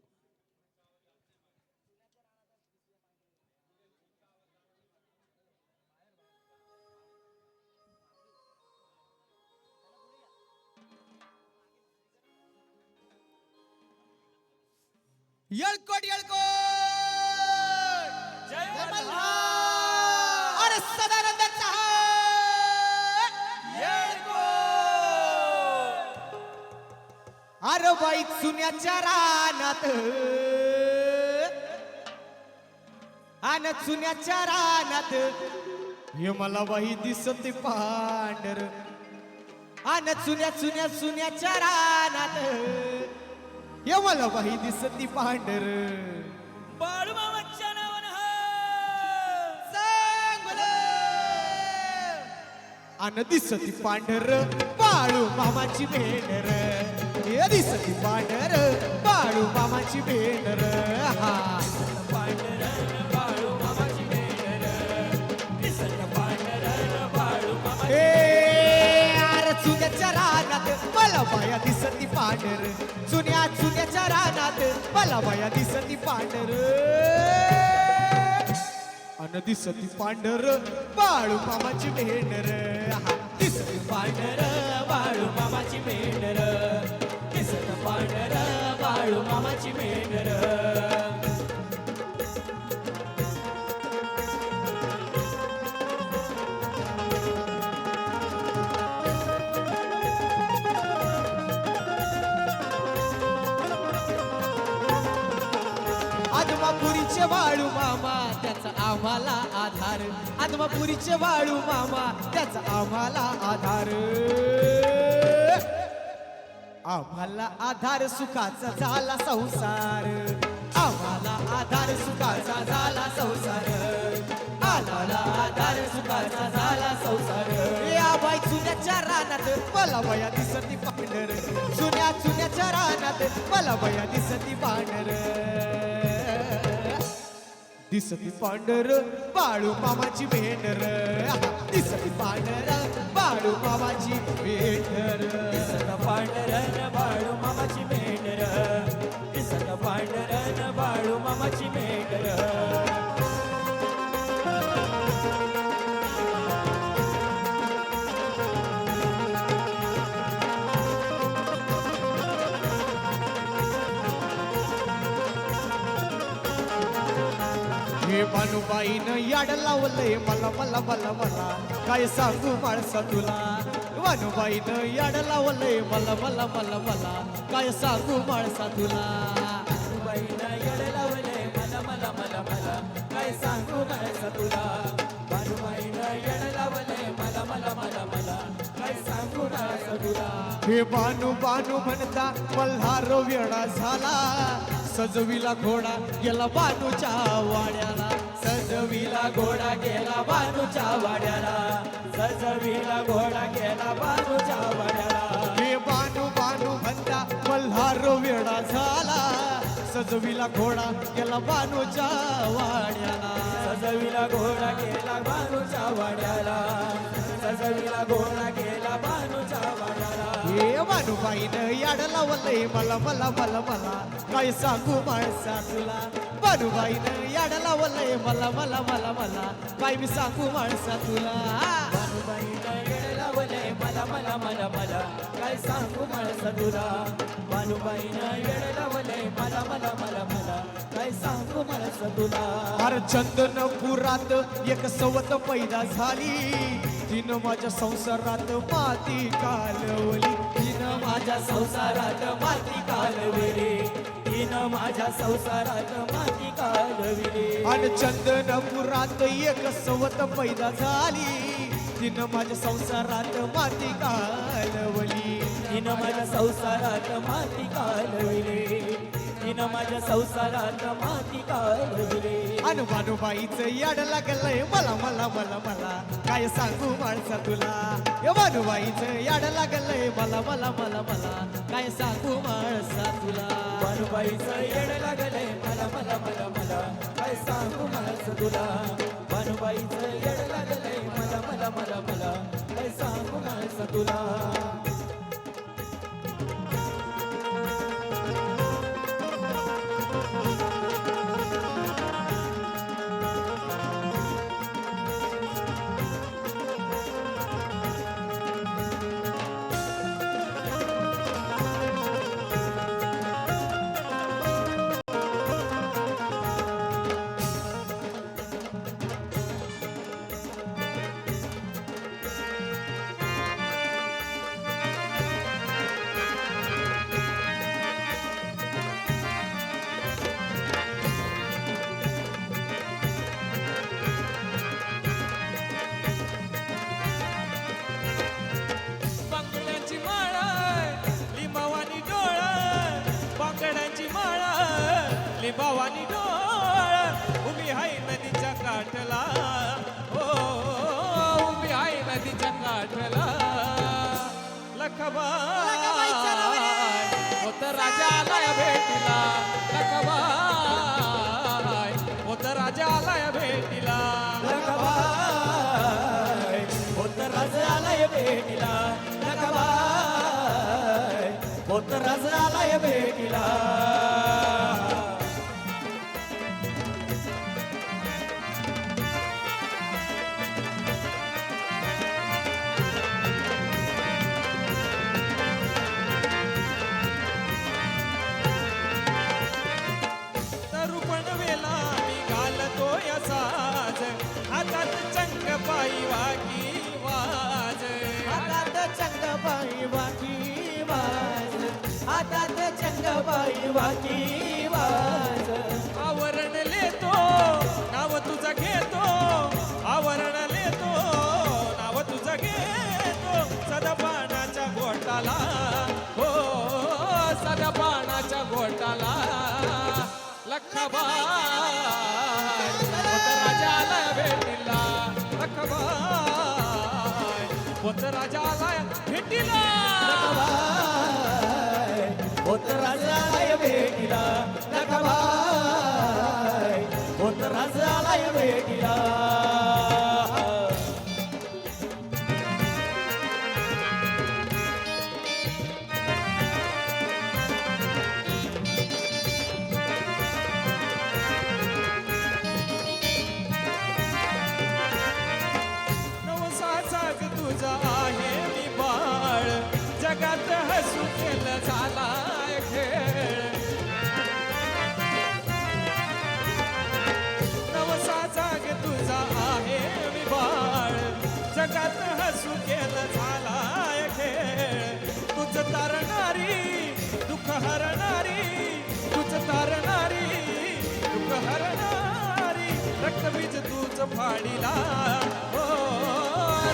येळकोट जय मल्हार. अरे सदानंदाचा हात. अरे बाई चुन्याच्या रानात आन चुन्याच्या रानात हे मला बाई दिसते पांढर. आन चुन्याच्या रानात हे मला बाई दिसती पांढर. बाळूमामाच्या नावानं आन दिसती पांढर बाळू मामाची भेंडर. हे दिसती पांढर बाळू मामाची भेंडर. हा पांढरं बाळू मामाची भेंडर दिसत पांढरं बाळू मामा अरे चुन्याच्या रानात मला बाया दिसती पांढर. चुन्याच्या रानात मला बाया दिसती पांढर. अन दिसती पांढर बाळू मामाची भेंडर. दिसती पांढरं बाळू मामाची भेंडर दिसत पांढरं बाळू मामाची भेंडर आदमापुरीचे वाळू मामा त्याचा आम्हाला आधार. आदमापुरीचे वाळू मामा त्याचा आम्हाला आधार. आम्हाला आधार सुखाचा झाला संसार. आम्हाला आधार सुखाचा झाला संसार. आम्हाला आधार सुखाचा झाला संसार. या बाई चुन्याच्या रानात मला बया दिसती पांढर. चुन्याच्या रानात मला बया दिसती पांढर. दिसती पांढर बाळू मामाची भेंडर. दिसती पांढर बाळू मामाची भेंडर. दिसत पांढरं बाळू मामाची भेंडर दिसत पांढरं बाळू मामाची भेंडर हे भानुबाईनं याड लावलंय मला मला मला मला. काय सांगू माणसा तुला. भानुबाईनं याड लावलंय मला मला मला मला. काय सांगू माणसा तुला. बाईनं येड लावले मला मला मला मला काय सांगू माणसा तुला. बाळूबाईनं येड लावले मला मला मला मला काय सांगू माणसा तुला. हे बानू म्हणता मल्हार वेडा झाला. सजविला घोडा गेला बानूच्या वाड्याला. सजविला घोडा गेला बानूच्या वाड्याला सजविला घोडा गेला बानूच्या वाड्याला. हे बानू म्हणता मल्हार वेडा झाला. सजविला घोडा गेला बानूच्या वाड्याला. सजविला घोडा गेला बानूच्या वाड्याला सजविला घोडा गेला बानूच्या वाड्याला. हे बानूबाईनं याड लावलंय मला मला मला मला. काय सांगू माणसा तुला. बानूबाईनं याड लावलंय मला मला मला मला. काय मी सांगू माणसा तुला. बानूबाईनं येड लावले मला मला मला मला काय सांगू माणसा तुला. बानूबाईनं येड लावले मला मला मला मला काय सांगू माणसा तुला. अरे चंदनपुरात एक सवत पैदा झाली. तिनं माझ्या संसारात माती कालवली. तिनं माझ्या संसारात माती कालविली तिनं माझ्या संसारात माती कालविली. आणि चंदनपुरात एक सवत पैदा झाली. तिनं माझ्या संसारात माती कालवली. तिनं माझ्या संसारात माती कालविली तिनं माझ्या संसारात माती कालविली. अन भानुबाईचं याड लागलंय मला मला मला मला. काय सांगू माणसा तुला. हे भानुबाईचं याड लागलंय मला मला मला मला. काय सांगू माणसा तुला. बानूबाईचं येड लागले मला मला मला मला काय सांगू माणसा तुला. बानूबाईचं येड लागले मला मला मला मला काय तुला. बांगड्यांची माळा लिंबावानी डोळ, बांगड्यांची माळा लिंबावानी डोळ, उभी हाय नदीच्या काठला, हो उभी हाय नदीच्या काठला. लखबाई होत राजा आलाय भेटीला, लखबाई होत राजा आलाय भेटीला. लखबाई होत राज आलाय भेटीला, लखबाई होत राज आलाय भेटीला. तरू पणवेला मी घालतो या साज, हातात चंग पायी वागी वाज. हातात चंगबाई वाकी वाज, हातात चंगबाई वाकी वाज. आवरण लेतो नाव तुझं घेतो, आवरण लेतो नाव तुझं घेतो. सदा पाण्याच्या गोटाला, हो सदा पाण्याच्या गोटाला. लखबाई होत राजा आलाय भेटीला, लखबाई होत राजा आलाय भेटीला. लखबाई होत राज आलाय भेटीला, लखबाई होत राज आलाय भेटीला. नवसाचाच तुझा आहे मी बाळ, जगात हसू केलं झालाय खेळ. नवसाचा ग तुझा आहे मी बाळ, जगात हसू केलं झालाय खेळ. तुझ तारणारी दुःख हरणारी, तुझ तारणारी दुःख हरणारी. रक्तबीज तूच फाडीला, हो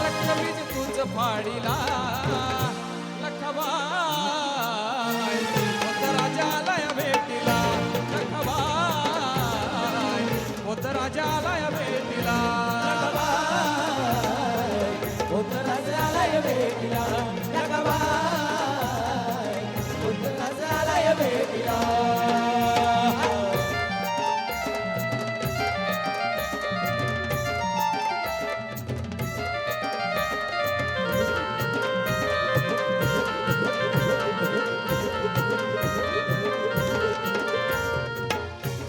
रक्तबीज तूच फाडीला. लखबाई होत राजा आलाय भेटीला, लखबाई होत राजा आलाय भेटीला. लखबाई होत राज आलाय भेटीला, लखबाई होत राज आलाय भेटीला.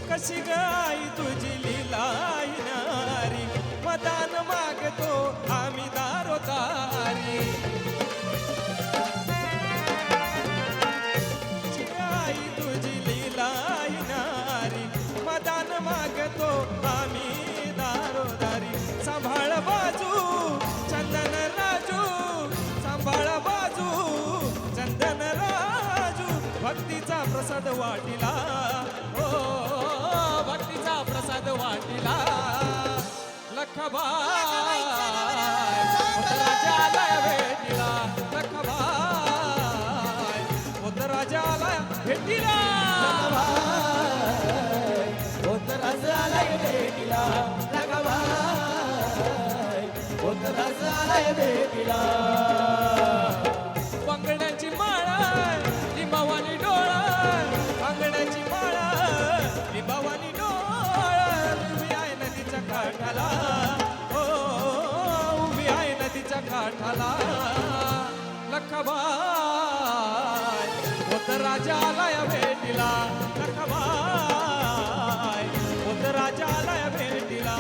कशी गाई तुझी लीलाई नारी, मदान मागतो आम्ही दारोदारी. कशी गाई तुझी लीलाई नारी, मदान मागतो आम्ही दारोदारी. सांभाळ बाजू चंदन राजू, सांभाळ बाजू चंदन राजू. भक्तीचा प्रसाद वाटिला, हो भक्तीचा प्रसाद वाटिला. लखबाई होत राजा आलाय भेटीला, लखबाई होत राजा आलाय भेटीला. लखबाई होत राज आलाय भेटीला, लखबाई होत राज आलाय भेटीला. बांगड्यांची माळा लिंबावानी डोळा, बांगड्यांची माळा लिंबावानी डोळा. उभी आहे नदीच्या काठाला, हो उभी आहे नदीच्या काठाला. लखबाय होत राजाला या भेटीला लखबाय होत राजाला या भेटीला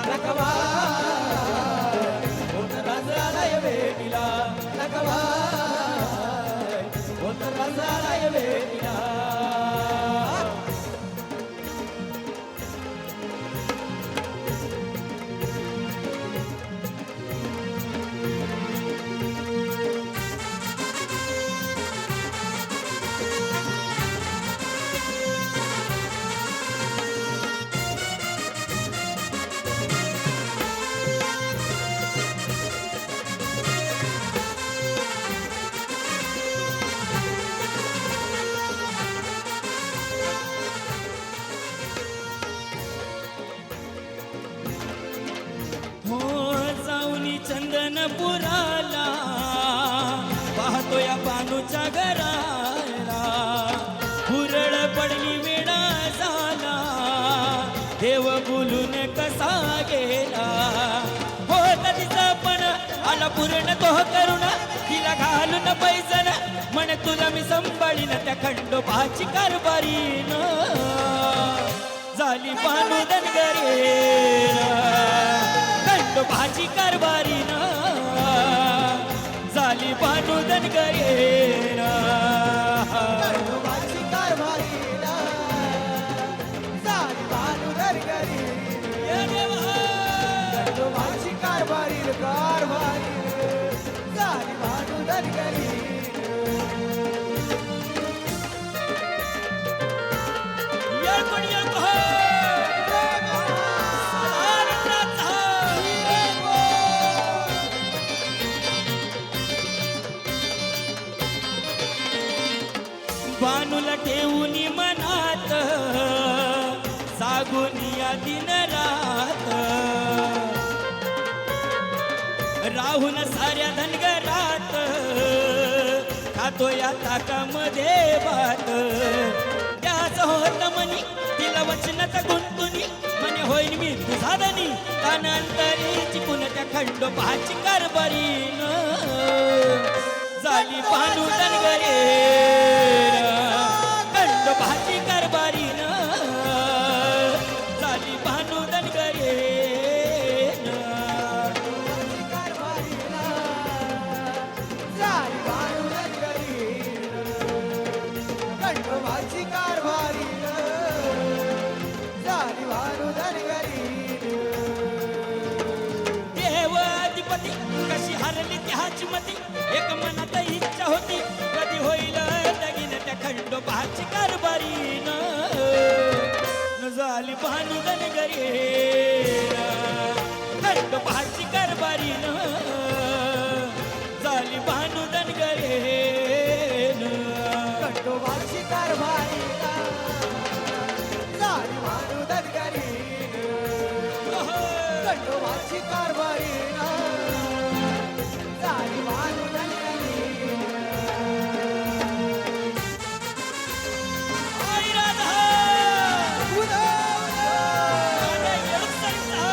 लखबाय होत राजाला या भेटीला लखबाय होत राजाला या भेटीला हो जाऊनी चंदनपुराला पाहतो या बानूच्या घराला हुरळ पडली वेळा झाला देव बोलून कसा गेला हो तिचा पण आला पूर्ण तो करून तिला घालून पैजण म्हण तुला मी संभाळीन त्या खंडोबाची कारभारीन झाली बानू धनगरे भाजी कारभारी न झाली बानू धनगरे खंडोबाची कारभारी झाली बानू धनगरी खंडोबाची कारभारी झाली बानू धनगरी बानूला ठेवून मनात जागून या दिन रात राहून साऱ्या धनगरात खातो या ताकामध्ये भात त्याच होत मनी तिला वचनात गुंतुनी म्हणे होईल मी तुझा धनी कानांतरी चिकून त्या खंडोबाची कारभारीन झाली बानू धनगरे खंडोबाची कारभारीन झाली बानू धनगरे झाली बानू धनगरी खंडोबाची कारभारी झाली बानू धनगरी देव अधिपती कशी हरली त्याची मती एक मनात इच्छा होती कधी होईल दगीन त्या खंडोबाची कारभारीन झाली बानू धनगरे खंडोबाची कारभारीन झाली बानू धनगरे खंडोबाची कारभारी झाली बानू धनगरी खंडोबाची कारभारी झाली बानू धनगरी आई राधा राधा येऊ सरिता.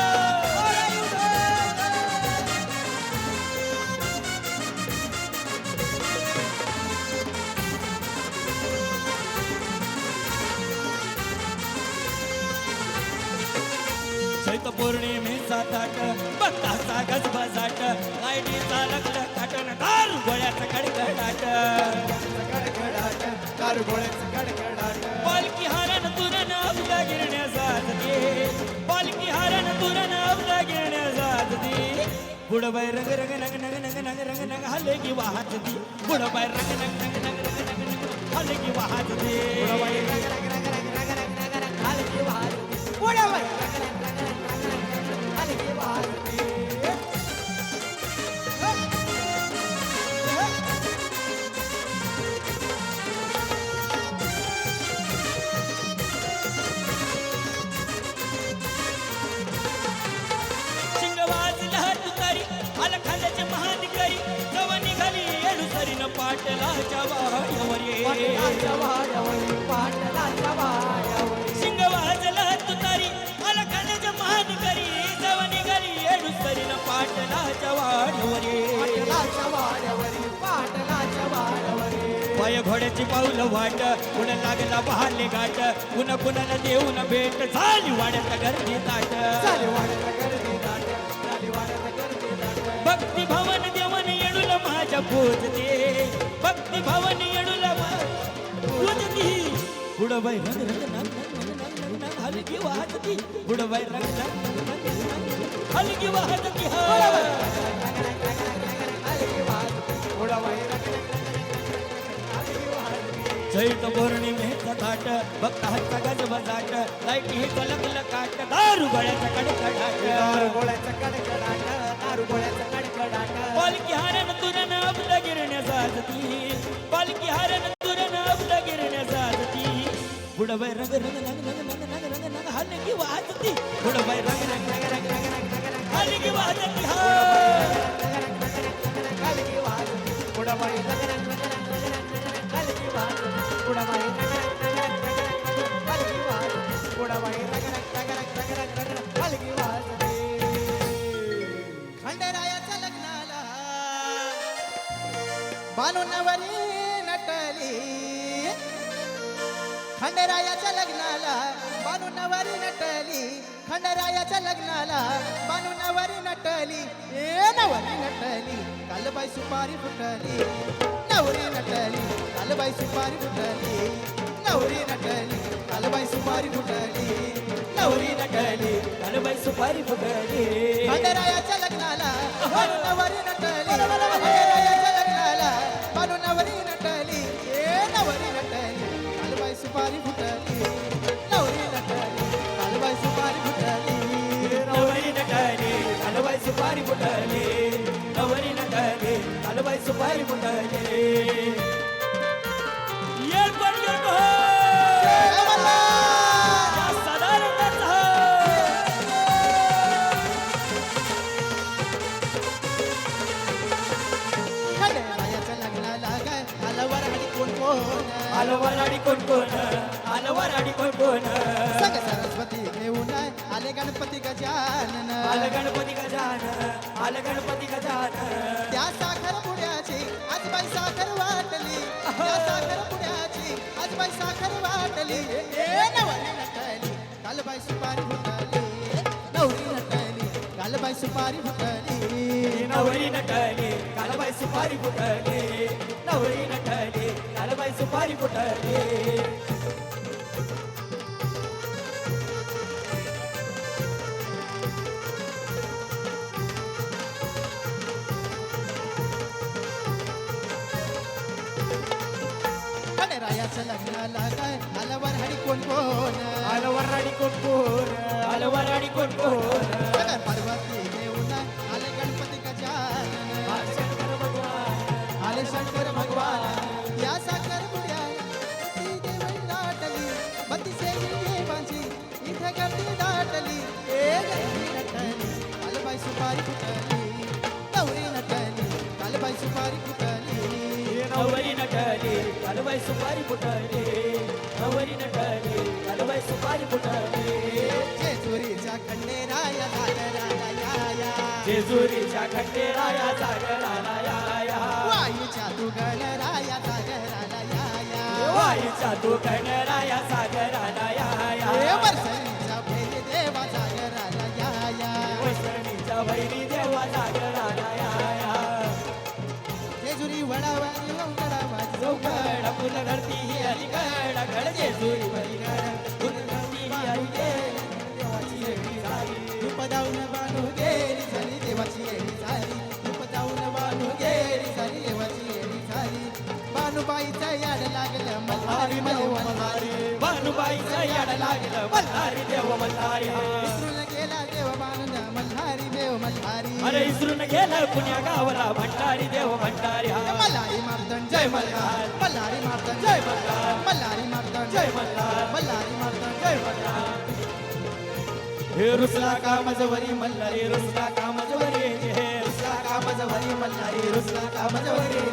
चैत पौर्णिमेचा ताट बत्ताचा गजबजाट लाईटीचा लग्न काटण दार गोळ्याचा कडकडाट कडकडाट कारगोळ्याचं कडकडाट पालखी हारण तुरण अवघा गिरण्या जात दे पालखी हारण तुरण अवघा गिरण्या जात दे बुडबाई रंग रंग नग नग नग नग रंग नग हले की वाहत दी बुडबाई रंग नग नग नग नग नग नग हले की वाहत दे बुडबाई रंग रंग रंग रंग रंग रंग रंग रंग खाली की वाहत बुडबाई रंग रंग रंग रंग रंग खाली की वाहत पाटलाच्या वाड्यावर ये पाटलाच्या वाड्यावर पाटलाच्या वाड्यावर शिंग वाजला तुतारी आला खाण्याच्या मान करी जवानी घरी येडू सरीन पाटलाच्या वाड्यावर ये पाटलाच्या वाड्यावर पाटला पाय घोड्याची पाऊलं वाट पुढे लागला बहाले गाठ पुन्हा कुणाला देऊन भेट झाली वाड्यात गर्दी ताट भक्ती भवन देवन येडूला माझ्या पोचते भक्ती भवन येडूला पोचती बुडबाई रंग रंग नंग नंग नंग नंग नंग हलकी वाहतती बुडबाई रंग रंग नंग नंग नंग हलकी वाहतती चैत पौर्णिमेचा थाट भक्त हातचा गज बजाट लाईट ही कलकल काट दारू गोळ्याचा कडकडाट पालखी हारण तुरण आपलं गिरण्या साजती पालखी हारण तुरण आपलं गिरण्या साजती बुडबाई रंग रंग नंग नंग नंग नंग नंग नंग हलकी वाजती बुडबाई रंग रंग रंग रंग रंग रंग रंग हलकी वाजती खंडरायाच्या लग्नाला बानुनवरी नटली खंडरायाच्या लग्नाला बानुनवरी नटली खंडरायाच्या लग्नाला बानुनवरी नटली ए नवरी नटली कालबाई सुपारी फुटली नवरी नटली कालबाई सुपारी फुटली नवरी नटली कालबाई सुपारी फुटली नवरी नटली कालबाई सुपारी फुटली खंडरायाच्या लग्नाला बानुनवरी नटली खंडरायाच्या लग्नाला बानुनवरी नटली ए नवरी नटली कालबाई सुपारी फुटली नवरी नटली कालबाई सुपारी फुटली नवरी नटली कालबाई सुपारी फुटली नवरी नटली कालबाई सुपारी फुटली ये पडलं हो जय मल्हार! खंडरायाच्या लग्नाला काय आलवर आणि कोण कोण आलवराडी कोण कोण आलवराडी कोण कोण सग सरस्वती घेऊन आले गणपती गजानन आल गणपती गजानन आल गणपती गजानन त्या साखर पुड्याची आज बाई साखर वाटली त्या साखर पुड्याची आज बाई साखर वाटली ए नवरी नटली कालबाई सुपारी फुटली नवरी नटली कालबाई सुपारी फुटली नवरी नटली कालबाई सुपारी फुटली नवरी नटली कालबाई सुपारी फुटली खंडरायाच्या लग्नाला काय आलवर हडी कोण कोण आलवराडी कोण कोण आलवराडी कोण कोण सगळं पार्वती घेऊन आले गणपती गजानन शंकर भगवान आले शंकर भगवान या साखर पुड्या ती देवळी दाटली बत्ती सेवी देवांची इथे गर्दी दाटली ए गर्दी नटली कालबाई सुपारी फुटली नवरी नटली कालबाई सुपारी फुटली नवरी नटली कालबाई सुपारी फुटली नवरी नटली कालबाई सुपारी फुटली जेजुरीच्या खंडेराया सागराला या जेजुरीच्या खंडेराया जागराला या वायूच्या तू गणराया सागराला या वाईचा तू गणराया सागराला या वर्षणीच्या भैरी देवा सागराला या वैष्णवीचा वैरी देवा जागराला या जेजुरी वडावाली लवकडावाली चौकड फुल धरती ही अलीकड गड जेजुरी वरीगड फुल धरती ही अलीकड देवाची येडी झाली रूप जाऊन बांधू गेली झाली देवाची येडी झाली रूप जाऊन बांधू गेली झाली देवाची येडी झाली बानुबाईचं याड लागलं मल्हारी मल्हारी भानुबाईचं याड लागलं मल्हारी देव मल्हारी विसरून गेला देव बांधून मल्हारी देव मल्हारी अरे इसरून गेलं पुण्या गावाला भंडारी देव भंडारी मल्हारी मार्तंड जय मल्हार मल्हारी मार्तंड जय मल्हार मल्हारी मार्तंड जय मल्हार मल्हारी मार्तंड जय मल्हार हे रुसला कामजवरी मल्हारी रुसला कामजवरी हे रुसला कामजवरी मल्हारी रुसला कामजवरी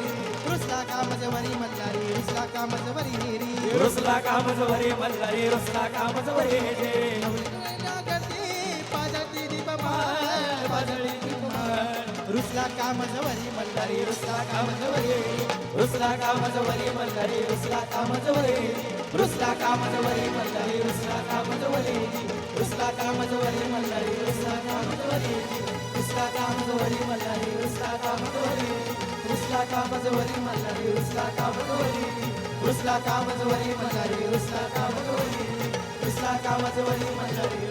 रुसला कामजवरी मल्हारी रुसला कामजवरी री रुसला कामजवरी मल्हारी रुसला कामजवरी हे गर्दी पाजती दीपमाळ पाजळी दीपमाळ रुसला कामजवरी मल्हारी रुसला कामजवरी रुसला कामजवरी मल्हारी रुसला कामजवरी रुसला कामजवरी मल्हारी रुसला कामजवरी रुसला कामजवरी मल्हारी रुसला कामजवरी रुसला कामजवरी मल्हारी रुसला कामजवरी रुसला कामजवरी मल्हारी रुसला कामजवरी रुसला कामजवरी मल्हारी रुसला कामजवरी रुसला कामजवरी मल्हारी